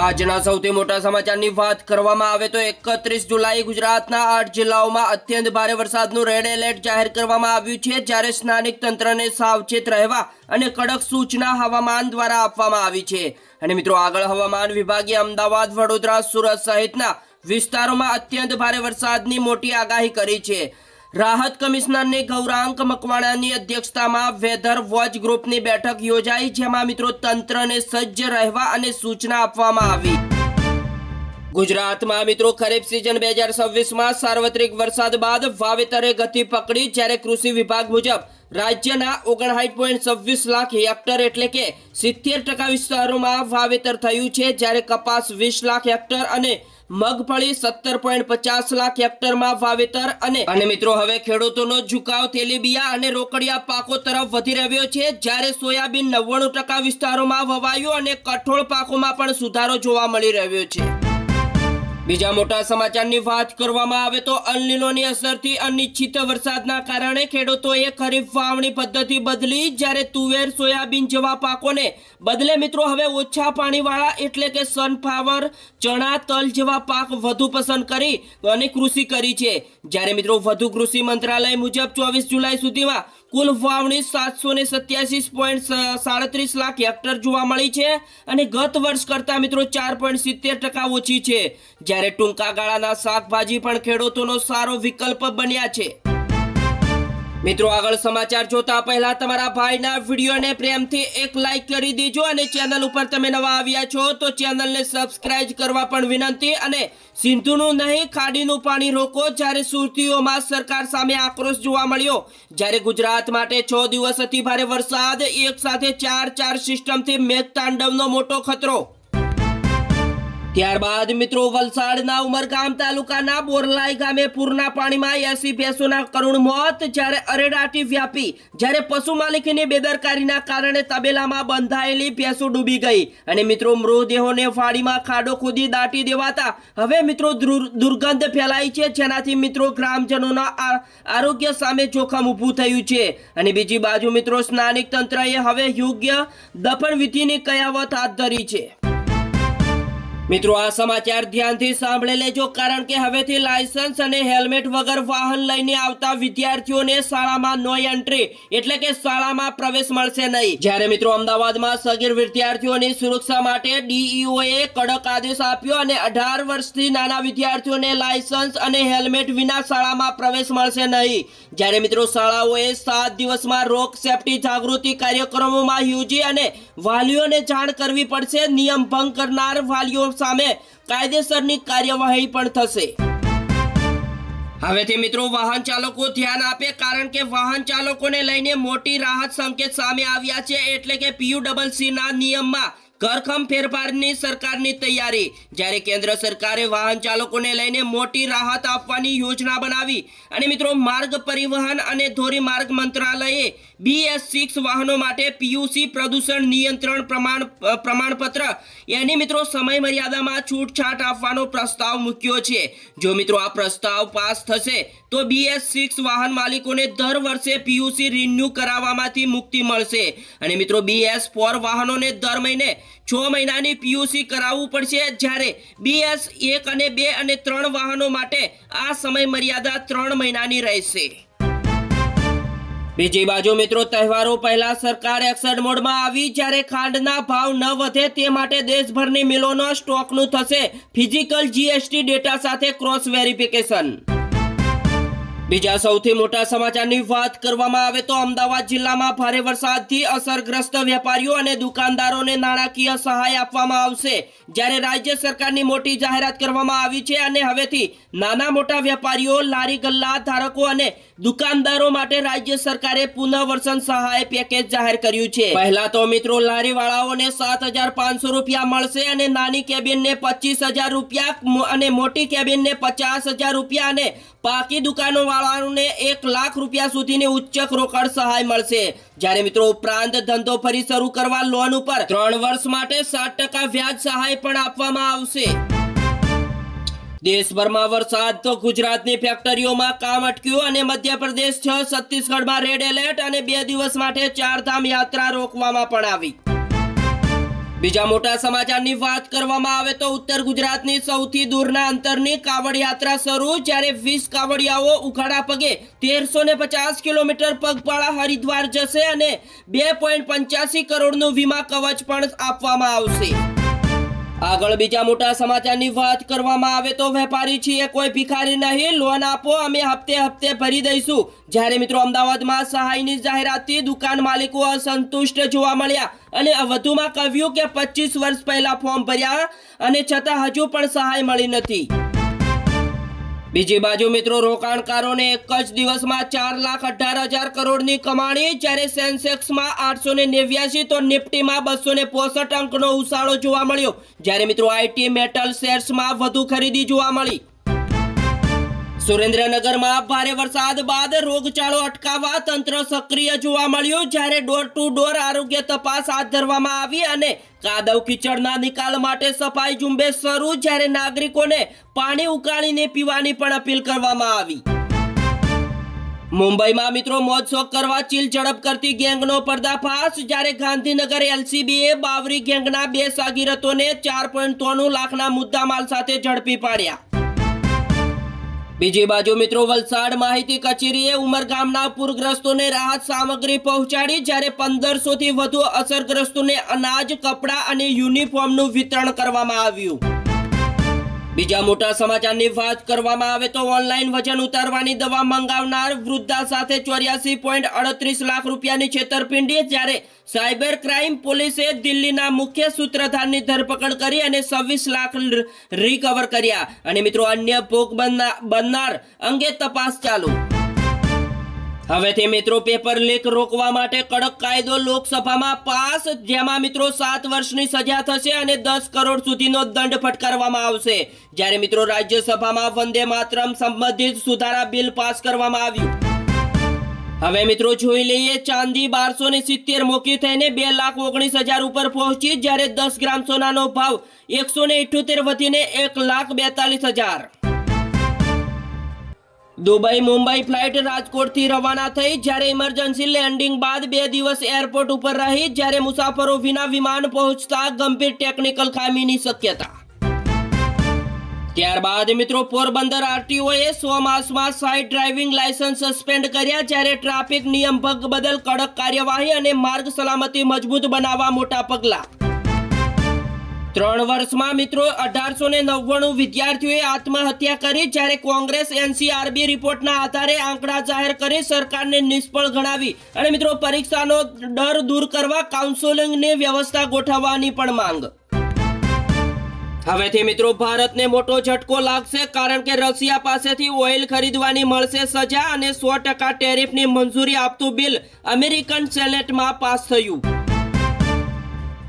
આજના સૌથી મોટા સમાચારની વાત કરવામાં આવે તો 31 જુલાઈ ગુજરાતના 8 જિલ્લાઓમાં અત્યંત ભારે વરસાદનું રેડ એલર્ટ જાહેર કરવામાં આવ્યું છે, જ્યારે સ્થાનિક તંત્રને સાવચેત રહેવા અને કડક સૂચના હવામાન દ્વારા આપવામાં આવી છે। અને મિત્રો, આગળ હવામાન વિભાગે અમદાવાદ, વડોદરા, સુરત સહિતના વિસ્તારોમાં અત્યંત ભારે વરસાદની મોટી આગાહી કરી છે। રાહત કમિશનરને ગૌરાંગ મકવાણાની અધ્યક્ષતામાં વેધર વોચ ગ્રુપની બેઠક યોજાઈ, જેમાં મિત્રો તંત્રને સજ્જ રહેવા અને સૂચના આપવામાં આવી। ગુજરાતમાં મિત્રો ખરીફ સિઝન 2026માં સાર્વત્રિક વરસાદ બાદ વાવેતરે ગતિ પકડી, જ્યારે કૃષિ વિભાગ મુજબ રાજ્યના 59.26 લાખ હેક્ટર એટલે કે 70% વિસ્તારોમાં વાવેતર થયું છે, જ્યારે કપાસ 20 લાખ હેક્ટર અને મગફળી 17.50 લાખ હેક્ટરમાં વાવેતર અને મિત્રો હવે ખેડૂતોનો ઝુકાવ તેલીબિયા અને રોકડિયા પાકો તરફ વધી રહ્યો છે, જ્યારે સોયાબીન 99% વિસ્તારોમાં વવાયું અને કઠોળ પાકોમાં પણ સુધારો જોવા મળી રહ્યો છે। બીજા મોટા સમાચારની વાત કરવામાં આવે તો અલનીનોની અસરથી અનિશ્ચિત વરસાદના કારણે ખેડૂતોએ ખરીફ વાવણી પદ્ધતિ બદલી, જ્યારે તુવેર, સોયાબીન જેવા પાકોને બદલે મિત્રો હવે ઓછા પાણીવાળા એટલે કે સનફ્લાવર, ચણા, તલ જેવા પાક વધુ પસંદ કરી અને કૃષિ કરી છે। જ્યારે મિત્રો વધુ કૃષિ મંત્રાલય મુજબ 24 જુલાઈ સુધીમાં કુલ વાવણી 737.37 લાખ હેક્ટર જોવા મળી છે અને ગત વર્ષ કરતા મિત્રો 4.70% ઓછી છે, જ્યારે ટૂંકા ગાળાના શાકભાજી પણ ખેડૂતોનો સારો વિકલ્પ બન્યા છે। મિત્રો, આગળ સમાચાર જોતા પહેલા તમારા ભાઈના વિડીયોને પ્રેમથી એક લાઈક કરી દેજો અને ચેનલ ઉપર તમે નવા આવ્યા છો તો ચેનલને સબસ્ક્રાઇબ કરવા પણ વિનંતી। અને સિંધુનું નહીં ખાડીનું પાણી રોકો, જ્યારે સુરતીઓમાં સરકાર સામે આક્રોશ જોવા મળ્યો, જ્યારે ગુજરાત માટે 6 દિવસ અતિ ભારે વરસાદ, એક સાથે 4 સિસ્ટમથી મેઘતાંડવનો મોટો ખતરો। ત્યારબાદ મિત્રો વલસાડના ઉમરગામ તાલુકાના બોરલાઈ ગામે પૂરના પાણીમાં 80 ભેંસોના કરુણ મોત, જ્યારે અરેરાટી વ્યાપી, જ્યારે પશુ માલિકીની બેદરકારીના કારણે તબેલામાં બંધાયેલી ભેંસો ડૂબી ગઈ અને મિત્રો મૃતદેહોને વાડીમાં ખાડો ખોદી દાટી દેવાતા હવે મિત્રો દુર્ગંધ ફેલાઈ છે, જેનાથી મિત્રો ગ્રામજનોના આરોગ્ય સામે જોખમ ઊભું થયું છે। અને બીજી બાજુ મિત્રો સ્થાનિક તંત્રએ હવે યોગ્ય દફન વિધિની કયાવત હાથ ધરી છે। મિત્રો, આ સમાચાર ધ્યાનથી સાંભળી લેજો, કારણ કે હવેથી લાયસન્સ અને હેલ્મેટ વગર વાહન લઈને આવતા વિદ્યાર્થીઓને શાળામાં નો એન્ટ્રી એટલે કે શાળામાં પ્રવેશ મળશે નહીં। જ્યારે મિત્રો અમદાવાદમાં સગીર વિદ્યાર્થીઓની સુરક્ષા માટે ડીઈઓએ કડક આદેશ આપ્યો અને 18 વર્ષથી નાના વિદ્યાર્થીઓને લાયસન્સ અને હેલ્મેટ વિના શાળામાં પ્રવેશ મળશે નહીં। જ્યારે મિત્રો શાળાઓએ 7 દિવસમાં રોગ સેફટી જાગૃતિ કાર્યક્રમોમાં યોજી અને વાલીઓને જાણ કરવી પડશે। નિયમ ભંગ કરનાર વાલીઓ સામે કાયદેસરની કાર્યવાહી પણ થશે। હવેથી મિત્રો વાહન ચાલકો ધ્યાન આપે, કારણ કે વાહન ચાલકોને લઈને મોટી રાહત સંકેત સામે આવ્યા છે, એટલે કે PUCC ના નિયમમાં ઘરખમ ફેરફારની સરકારની તૈયારી। જ્યારે કેન્દ્ર સરકારે વાહન ચાલકોને લઈને મોટી રાહત આપવાની યોજના બનાવી અને મિત્રો માર્ગ પરિવહન અને ધોરીમાર્ગ મંત્રાલયે BS6 વાહનો માટે PUC પ્રદૂષણ નિયંત્રણ પ્રમાણપત્ર એની મિત્રો સમય મર્યાદામાં છૂટછાટ આપવાનો પ્રસ્તાવ મૂક્યો છે। જો મિત્રો આ પ્રસ્તાવ પાસ થશે તો BS6 વાહન માલિકોને દર વર્ષે PUC રિન્યુ કરાવવામાંથી મુક્તિ મળશે અને મિત્રો BS4 વાહનોને દર મહિને 6 મહિનાની PUC કરાવવું પડશે, જ્યારે BS1 અને 2 અને 3 વાહનો માટે આ સમય મર્યાદા 3 મહિનાની રહેશે। બીજી બાજુ મિત્રો તહેવારો પહેલા સરકાર એક્શન મોડમાં આવી, જ્યારે ખાંડના ભાવ ન વધે તે માટે દેશભરની મિલોના સ્ટોકનું થશે ફિઝિકલ GST ડેટા સાથે ક્રોસ વેરિફિકેશન। બીજા સૌથી મોટા સમાચારની વાત કરવામાં આવે તો અમદાવાદ જિલ્લામાં ભારે વરસાદથી અસરગ્રસ્ત વેપારીઓ અને દુકાનદારોને નાણાકીય સહાય આપવામાં આવશે, જ્યારે રાજ્ય સરકારની મોટી જાહેરાત કરવામાં આવી છે અને હવેથી નાના મોટા વેપારીઓ, લારી ગલ્લા ધારકો અને દુકાનદારો માટે રાજ્ય સરકારે પુનઃવસન સહાય પેકેજ જાહેર કર્યું છે। પહેલા તો મિત્રો લારીવાળાઓને 7,500 રૂપિયા મળશે અને નાની કેબિનને 25,000 રૂપિયા અને મોટી કેબિનને 50,000 રૂપિયા અને પાકી દુકાનો વાળાઓને 1 લાખ રૂપિયા સુધીની ઉચ્ચ રોકડ સહાય મળશે। જ્યારે મિત્રો ઉપરાંત ધંધો ફરી શરૂ કરવા લોન ઉપર 3 વર્ષ માટે 7% વ્યાજ સહાય પણ આપવામાં આવશે। દેશભરમાં વરસાદ તો ગુજરાતની ફેક્ટરીઓમાં કામ અટક્યું અને મધ્યપ્રદેશ 6, છત્તીસગઢમાં રેડ એલર્ટ અને 2 દિવસ માટે ચારધામ યાત્રા રોકવામાં પણ આવી। બીજા મોટા સમાચારની વાત કરવામાં આવે તો ઉત્તર ગુજરાતની સૌથી દૂરના અંતરની કાવડ યાત્રા શરૂ, જ્યારે 20 કાવડિયાઓ ઉઘાડા પગે 1350 કિલોમીટર પગપાળા હરિદ્વાર જશે અને 2.85 કરોડનું વીમા કવચ પણ આપવામાં આવશે. આગળ બીજા મોટા સમાચારની વાત કરવામાં આવે તો વેપારી છીએ કોઈ ભિખારી નહીં, લોન આપો અમે હપ્તે હપ્તે ભરી દઈશું. જ્યારે મિત્રો અમદાવાદમાં સહાયની જાહેરાતથી દુકાન માલિકો અસંતુષ્ટ જોવા મળ્યા અને વધુમાં કહ્યું કે 25 વર્ષ પહેલા ફોર્મ ભર્યા અને છતાં હજુ પણ સહાય મળી નથી. બીજી બાજુ મિત્રો રોકાણકારોને એક જ દિવસમાં 4,18,000 કરોડની કમાણી, જ્યારે સેન્સેક્સમાં 889 તો નિફ્ટીમાં 265 અંકનો ઉછાળો જોવા મળ્યો. જ્યારે મિત્રો આઈટી મેટલ શેર્સમાં વધુ ખરીદી જોવા મળી. સુરેન્દ્રનગરમાં ભારે વરસાદ બાદ રોગચાળો અટકાવવા તંત્ર સક્રિય જોવા મળ્યું, જ્યારે ડોર ટુ ડોર આરોગ્ય તપાસ હાથ ધરવામાં આવી અને કાદવ કીચડના નિકાલ માટે સફાઈ ઝુંબેશ શરૂ, જ્યારે નાગરિકોને પાણી ઉકાળીને પીવાની પણ અપીલ કરવામાં આવી. મુંબઈમાં મિત્રો મોજ શોખ કરવા ચીલ ઝડપ કરતી ગેંગનો પર્દાફાશ, જ્યારે ગાંધીનગર એલસીબીએ બાવરી ગેંગના 2 સાગીરતોને 4.93 લાખના મુદ્દામાલ સાથે ઝડપી પાડ્યા. બીજી બાજુ મિત્રો વલસાડ માહિતી કચેરીએ ઉમરગામના પૂરગ્રસ્તોને રાહત સામગ્રી પહોંચાડી, જ્યારે 1500 થી વધુ અસરગ્રસ્તોને અનાજ, કપડાં અને યુનિફોર્મનું વિતરણ કરવામાં આવ્યું. બીજા મોટા સમાચારની વાત કરવામાં આવે તો ઓનલાઈન વજન ઉતારવાની દવા મંગાવનાર વૃદ્ધા સાથે 84.38 લાખ રૂપિયાની છેતરપિંડી, જ્યારે સાયબર ક્રાઇમ પોલીસે દિલ્હીના મુખ્ય સૂત્રધારની ધરપકડ કરી અને 26 લાખ રિકવર કર્યા. અને મિત્રો અન્ય ભોગ બનનાર અંગે તપાસ ચાલુ. હવેથી મિત્રો પેપર લીક રોકવા માટે કડક કાયદો લોકસભામાં પાસ, જેમાં મિત્રો 7 વર્ષની સજા થશે અને 10 કરોડ સુધીનો દંડ ફટકારવામાં આવશે. જ્યારે મિત્રો રાજ્યસભામાં વંદે માતરમ સંબંધિત સુધારા બિલ પાસ કરવામાં આવ્યું. હવે મિત્રો જોઈ લઈએ ચાંદી 1270 મોકી થઈને 2,19,000 ઉપર પહોંચી, જ્યારે 10 ગ્રામ સોનાનો ભાવ 178 વધીને 1,42,000. દુબઈ મુંબઈ ફ્લાઇટ રાજકોટથી રવાના થઈ, જ્યારે ઇમરજન્સી લેન્ડિંગ બાદ 2 દિવસ એરપોર્ટ ઉપર રહી, જ્યારે મુસાફરો વિના વિમાન પહોંચતા ગંભીર ટેકનિકલ ખામીની શક્યતા. ત્યારબાદ મિત્રો પોરબંદર આરટીઓએ 100 માસમાં 60 ડ્રાઇવિંગ લાયસન્સ સસ્પેન્ડ કર્યા, જ્યારે ટ્રાફિક નિયમ ભંગ બદલ કડક કાર્યવાહી અને માર્ગ સલામતી મજબૂત બનાવવા મોટા પગલાં. 3 વર્ષમાં મિત્રો 1899 વિદ્યાર્થીઓએ આત્મહત્યા કરી, જ્યારે કોંગ્રેસ એનસીઆરબી રિપોર્ટના આધારે આંકડા જાહેર કરી સરકારને નિષ્ફળ ગણાવી અને મિત્રો પરીક્ષાનો ડર દૂર કરવા કાઉન્સેલિંગની વ્યવસ્થા ગોઠવવાની પણ માંગ. હવેથી મિત્રો ભારતને મોટો ઝટકો લાગશે, કારણ કે રશિયા પાસેથી ઓઇલ ખરીદવાની મળશે સજા અને 100% ટેરિફની મંજૂરી આપતું બિલ અમેરિકન સેનેટમાં પાસ થયું.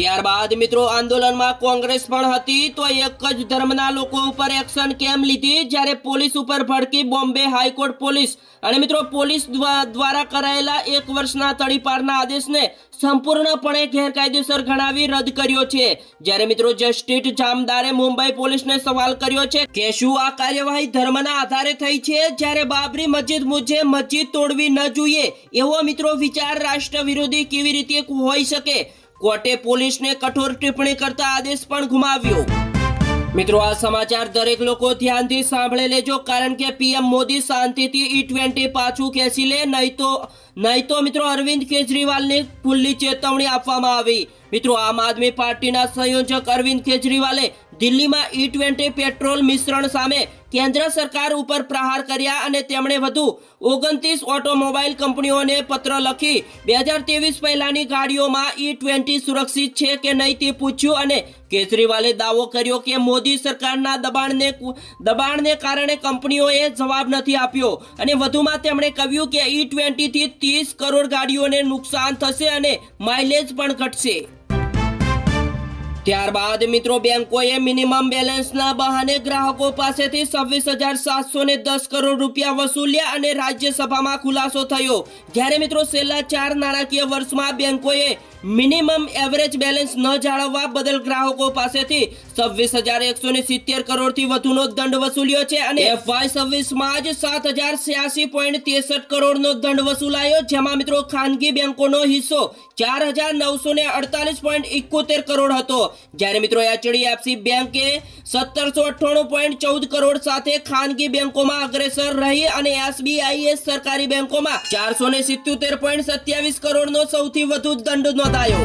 ત્યારબાદ મિત્રો આંદોલનમાં કોંગ્રેસ પણ હતી, તો એક જ ધર્મના લોકો ઉપર એક્શન કેમ લીધી, જ્યારે પોલીસ ઉપર ભડકી બોમ્બે હાઈકોર્ટ પોલીસ અને મિત્રો પોલીસ દ્વારા કરાયેલા 1 વર્ષના તડીપારના આદેશને સંપૂર્ણપણે ગેરકાયદેસર ગણાવી રદ કર્યો છે. જ્યારે મિત્રો જસ્ટિસ જામદારે મુંબઈ પોલીસને સવાલ કર્યો છે કે શું આ કાર્યવાહી ધર્મના આધારે થઈ છે, જ્યારે બાબરી મસ્જિદ મુજે મસ્જિદ તોડવી ન જોઈએ એવો મિત્રો વિચાર રાષ્ટ્ર વિરોધી કેવી રીતે હોઈ શકે. કોર્ટે પોલીસને કઠોર ટિપ્પણી કરતા આદેશ પણ ગુમાવ્યો. મિત્રો આ સમાચાર દરેક લોકો ધ્યાનથી સાંભળી લેજો, કારણ કે પીએમ મોદી શાંતિથી E20 પાછું ખેંચી લે, નહીં તો મિત્રો અરવિંદ કેજરીવાલને ખુલ્લી ચેતવણી આપવામાં આવી. મિત્રો આમ આદમી પાર્ટીના સંયોજક અરવિંદ કેજરીવાલે દિલ્હીમાં E20 પેટ્રોલ મિશ્રણ સામે કેન્દ્ર સરકાર ઉપર પ્રહાર કર્યા અને તેમણે વધુ 29 ઓટોમોબાઈલ કંપનીઓને પત્ર લખી 2023 પહેલાની ગાડીઓમાં E20 સુરક્ષિત છે કે નહીં તે પૂછ્યું અને કેજરીવાલે દાવો કર્યો કે મોદી સરકારના દબાણને કારણે કંપનીઓએ જવાબ નથી આપ્યો અને વધુમાં તેમણે કહ્યું કે E20 થી 30 કરોડ ગાડીઓને નુકસાન થશે અને માઇલેજ પણ ઘટશે. ત્યારબાદ મિત્રો બેંકોએ મિનિમમ બેલેન્સના બહાને ગ્રાહકો પાસેથી 26,710 કરોડ રૂપિયા વસૂલ્યા અને રાજ્યસભામાં ખુલાસો થયો. જ્યારે મિત્રો છેલ્લા 4 નાણાકીય વર્ષમાં બેંકોએ મિનિમમ એવરેજ બેલેન્સ ન જાળવવા બદલ ગ્રાહકો પાસેથી 26,170 કરોડથી વધુનો દંડ વસૂલ્યો છે અને FY26 માં જ 7,086.63 કરોડનો દંડ વસૂલાયો, જેમાં મિત્રો ખાનગી બેંકોનો હિસ્સો 4,948.71 કરોડ હતો, જ્યારે મિત્રો HDFC બેંકે 1,798.14 કરોડ સાથે ખાનગી બેંકોમાં અગ્રેસર રહી અને SBI એ સરકારી બેંકોમાં 477.27 કરોડનો સૌથી વધુ દંડ નોંધાયો.